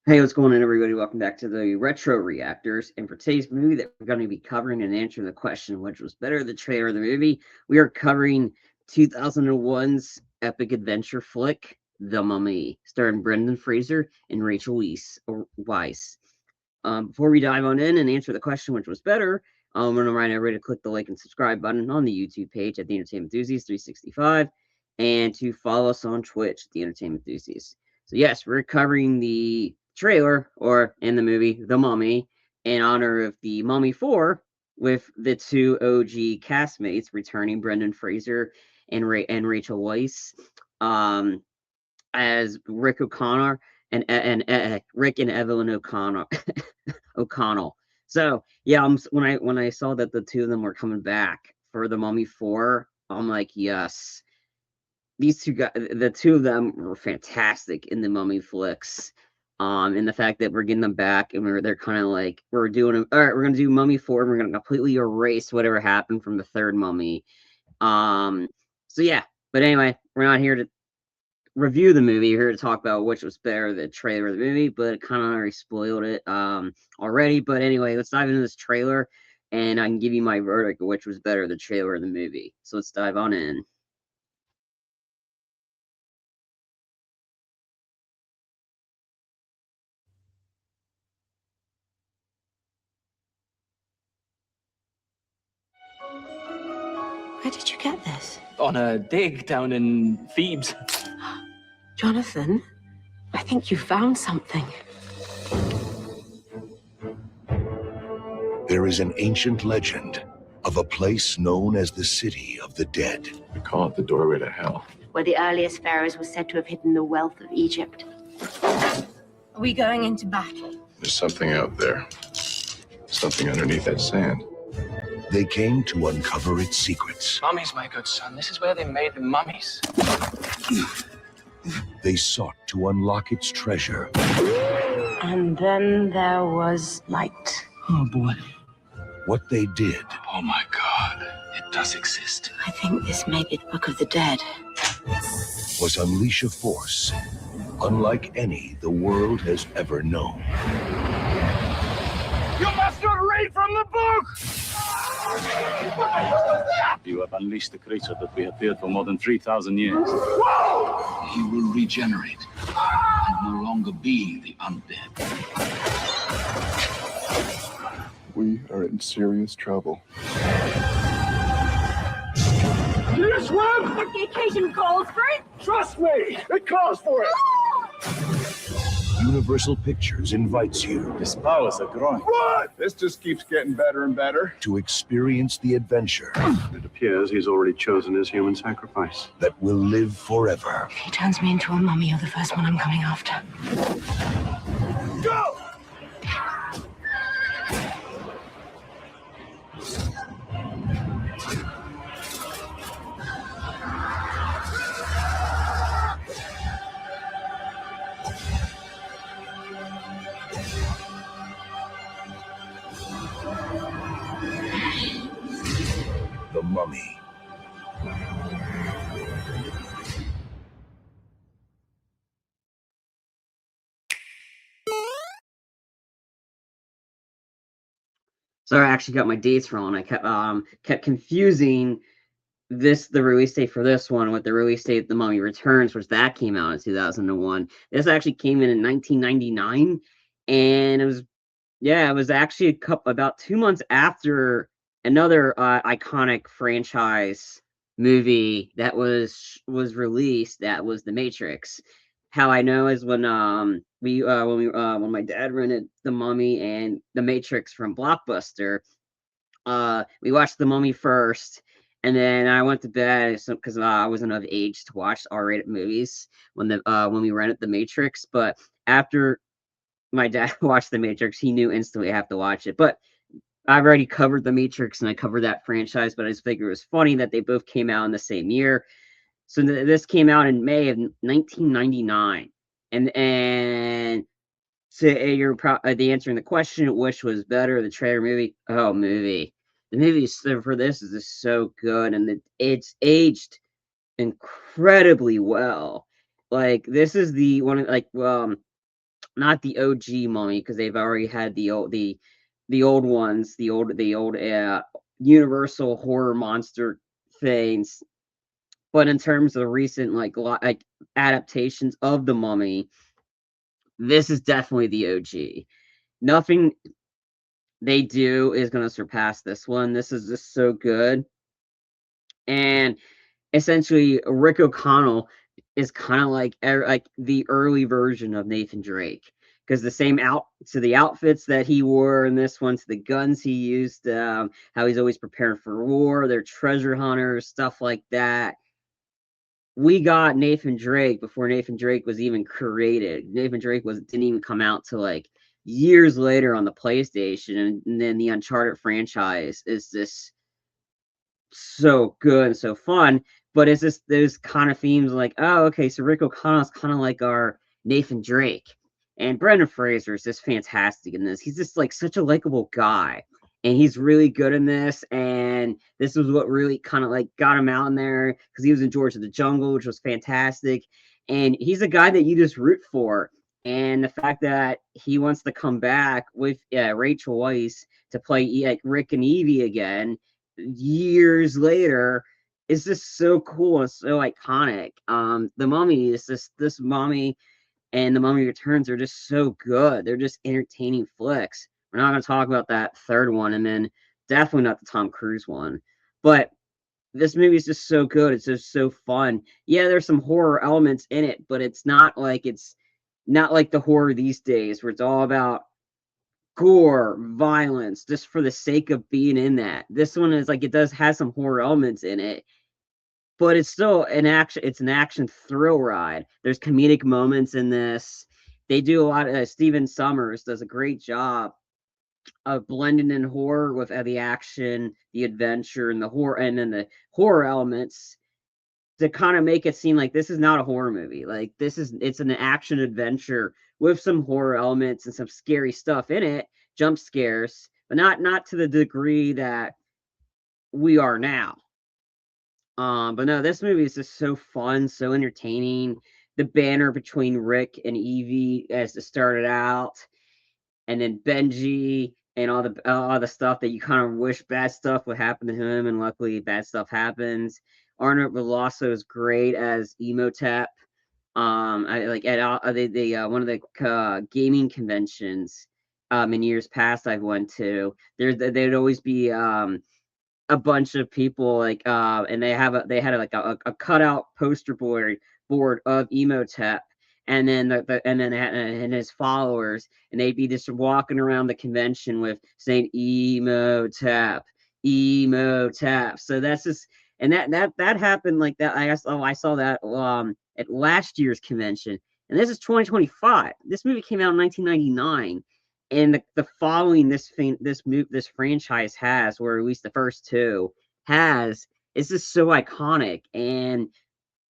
Hey, what's going on, everybody? Welcome back to the Retro Reactors. And for today's movie that we're going to be covering and answering the question, which was better, the trailer or the movie, we are covering 2001's epic adventure flick, The Mummy, starring Brendan Fraser and Rachel Weisz. Before we dive on in and answer the question, which was better, I'm going to remind everybody to click the like and subscribe button on the YouTube page at The Entertainment Enthusiast 365 and to follow us on Twitch at The Entertainment Enthusiast. So, yes, we're covering the trailer, or in the movie, The Mummy, in honor of The Mummy 4, with the two OG castmates returning, Brendan Fraser and Rachel Weisz, as Rick O'Connor and Rick and Evelyn O'Connell. So yeah, when I saw that the two of them were coming back for The Mummy 4, I'm like, yes, these two guys, the two of them were fantastic in the Mummy flicks. And the fact that we're getting them back and they're kind of like, we're doing, all right, we're gonna do Mummy 4 and we're gonna completely erase whatever happened from the third Mummy. Um, so yeah, but anyway, we're not here to review the movie. We're here to talk about which was better, the trailer or the movie, but it kind of already spoiled it already. But anyway, let's dive into this trailer and I can give you my verdict of which was better, the trailer or the movie. So let's dive on in. Where did you get this? On a dig down in Thebes. Jonathan, I think you found something. There is an ancient legend of a place known as the City of the Dead. We call it the doorway to hell. Where the earliest pharaohs were said to have hidden the wealth of Egypt. Are we going into battle? There's something out there. Something underneath that sand. They came to uncover its secrets. Mummies, my good son. This is where they made the mummies. They sought to unlock its treasure. And then there was light. Oh, boy. What they did Oh, my God. It does exist. I think this may be the Book of the Dead. was unleash a force unlike any the world has ever known. You must not read from the book! You have unleashed the creature that we have feared for more than 3,000 years. Whoa! He will regenerate and no longer be the undead. We are in serious trouble. Can you swim? If the occasion calls for it. Trust me, it calls for it. Universal Pictures invites you His powers are growing. What? This just keeps getting better and better. to experience the adventure It appears he's already chosen his human sacrifice. that will live forever. If he turns me into a mummy, you're the first one I'm coming after. Go! The Mummy. Sorry, I actually got my dates wrong. I kept confusing the release date for this one with the release date of The Mummy Returns, which that came out in 2001. This actually came in 1999, and it was actually about 2 months after another iconic franchise movie that was released. That was The Matrix. How I know is when when my dad rented The Mummy and The Matrix from Blockbuster. We watched The Mummy first, and then I went to bed because I wasn't of age to watch R-rated movies when we rented The Matrix. But after my dad watched The Matrix, he knew instantly I have to watch it. But I've already covered The Matrix and I covered that franchise, but I just figured it was funny that they both came out in the same year. So this came out in May of 1999, and so you're the answering the question, which was better, the trailer movie? Oh, movie. The movie for this is just so good, and it's aged incredibly well. Like this is the one, like not the OG Mummy, because they've already had the old ones, the old Universal horror monster things. But in terms of recent like adaptations of the Mummy, this is definitely the OG. Nothing they do is going to surpass this one. This is just so good. And essentially, Rick O'Connell is kind of like the early version of Nathan Drake, because the outfits that he wore in this one, to the guns he used, how he's always prepared for war, they're treasure hunters, stuff like that. We got Nathan Drake before Nathan Drake was even created. Nathan Drake didn't even come out till like years later on the PlayStation, and then the Uncharted franchise is this so good and so fun. But it's just those kind of themes like, oh, okay, so Rick O'Connell's kind of like our Nathan Drake. And Brendan Fraser is just fantastic in this. He's just like such a likable guy. And he's really good in this. And this was what really kind of like got him out in there, because he was in George of the Jungle, which was fantastic. And he's a guy that you just root for. And the fact that he wants to come back with Rachel Weisz to play like Rick and Evie again years later is just so cool and so iconic. The Mummy is this Mummy and The Mummy Returns are just so good. They're just entertaining flicks. We're not going to talk about that third one, and then definitely not the Tom Cruise one. But this movie is just so good. It's just so fun. Yeah, there's some horror elements in it, but it's not like the horror these days where it's all about gore, violence, just for the sake of being in that. This one is like, it does have some horror elements in it, but it's still it's an action thrill ride. There's comedic moments in this. They do a lot of Stephen Sommers does a great job of blending in horror with the action, the adventure, and the horror, and then the horror elements to kind of make it seem like this is not a horror movie. Like it's an action adventure with some horror elements and some scary stuff in it, jump scares, but not to the degree that we are now. But no, this movie is just so fun, so entertaining. The banner between Rick and Evie as it started out, and then Benji and all the stuff that you kind of wish bad stuff would happen to him, and luckily bad stuff happens. Arnold Veloso is great as Emotep. I like at one of the gaming conventions in years past I've went to. There'd always be a bunch of people like and they had a cutout poster board of Emotep, and then and his followers, and they'd be just walking around the convention with saying Emotep, Emotep. So that's just, and that happened like that. I saw that at last year's convention, and this is 2025. This movie came out in 1999. And the following this franchise has, or at least the first two has, is just so iconic, and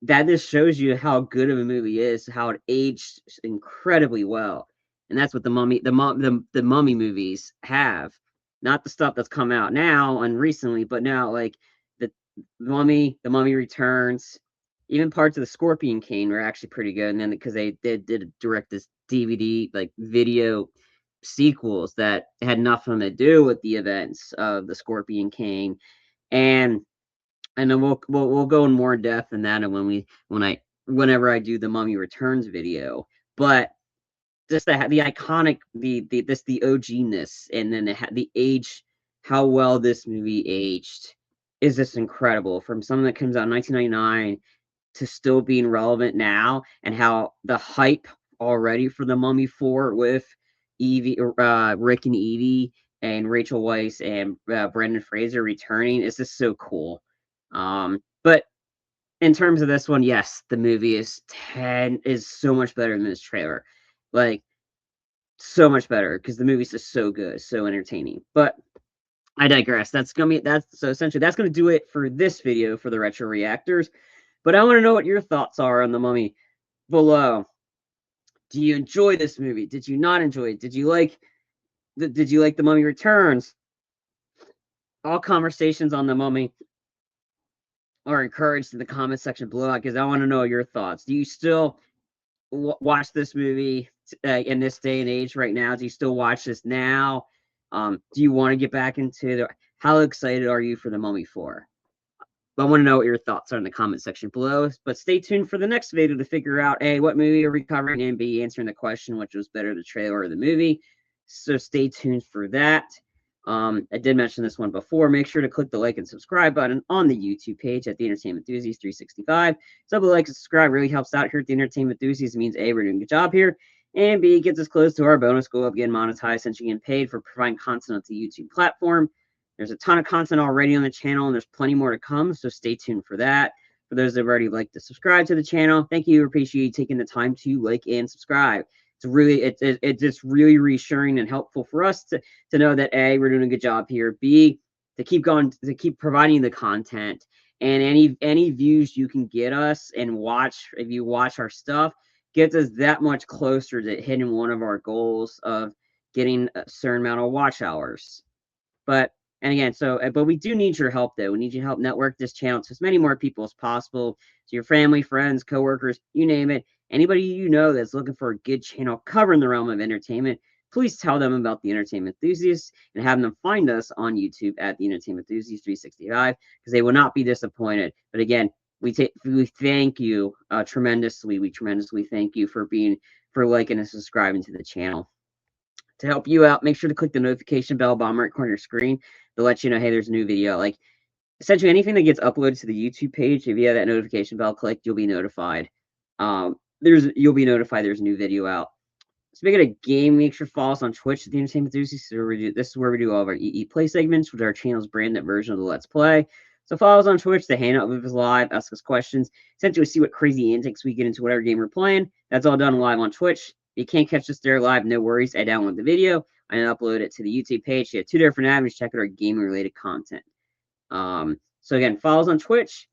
that just shows you how good of a movie is, how it aged incredibly well. And that's what the Mummy movies have, not the stuff that's come out now and recently, but now like the the Mummy Returns, even parts of the Scorpion King were actually pretty good. And then because they did direct this DVD like video sequels that had nothing to do with the events of the Scorpion King, and then we'll go in more depth in that, and whenever I do the Mummy Returns video. But just the iconic the OG-ness, and then the age, how well this movie aged is just incredible. From something that comes out in 1999 to still being relevant now, and how the hype already for the Mummy 4 with Evie, Rick and Evie, and Rachel Weisz and Brendan Fraser returning is just so cool. But in terms of this one, yes, the movie is so much better than this trailer, like so much better, because the movie's just so good, so entertaining. But I digress. So essentially that's gonna do it for this video for the Retro Reactors. But I want to know what your thoughts are on the Mummy below. Do you enjoy this movie? Did you not enjoy it? Did you like the Mummy Returns? All conversations on the Mummy are encouraged in the comment section below, because I want to know your thoughts. Do you still watch this movie in this day and age right now? Do you still watch this now? Do you want to get back into the? How excited are you for The Mummy 4? I want to know what your thoughts are in the comment section below. But stay tuned for the next video to figure out A, what movie are we covering, and B, answering the question, which was better, the trailer or the movie. So stay tuned for that. I did mention this one before. Make sure to click the like and subscribe button on the YouTube page at The Entertainment Enthusiast 365. So the like and subscribe really helps out here at The Entertainment Enthusiast. It means A, we're doing a good job here, and B, gets us close to our bonus goal of getting monetized since you're getting paid for providing content on the YouTube platform. There's a ton of content already on the channel, and there's plenty more to come, so stay tuned for that. For those that have already liked to subscribe to the channel, thank you. Appreciate you taking the time to like and subscribe. It's just really reassuring and helpful for us to know that A, we're doing a good job here. B, to keep providing the content, and any views you can get us and watch, if you watch our stuff, gets us that much closer to hitting one of our goals of getting a certain amount of watch hours. But we do need your help, though. We need your help network this channel to as many more people as possible. So your family, friends, coworkers, you name it. Anybody you know that's looking for a good channel covering the realm of entertainment, please tell them about The Entertainment Enthusiasts and have them find us on YouTube at The Entertainment Enthusiast 365, because they will not be disappointed. But again, we thank you tremendously. We tremendously thank you for liking and subscribing to the channel. To help you out, make sure to click the notification bell bottom right corner of your screen to let you know, hey, there's a new video. Like, essentially anything that gets uploaded to the YouTube page, if you have that notification bell clicked, you'll be notified. You'll be notified there's a new video out. Speaking of game, make sure to follow us on Twitch at The Entertainment Enthusiast. This is where we do all of our EE Play segments, which are our channel's branded version of the Let's Play. So follow us on Twitch to hang out with us live, ask us questions, essentially see what crazy antics we get into whatever game we're playing. That's all done live on Twitch. If you can't catch us there live, no worries. I download the video and upload it to the YouTube page. You have two different avenues to check out our gaming-related content. So again, follow us on Twitch.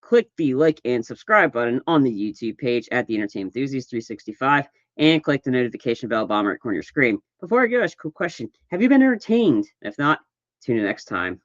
Click the like and subscribe button on the YouTube page at The Entertainment Enthusiast 365, and click the notification bell bottom right corner of your screen. Before I go, a quick question: have you been entertained? If not, tune in next time.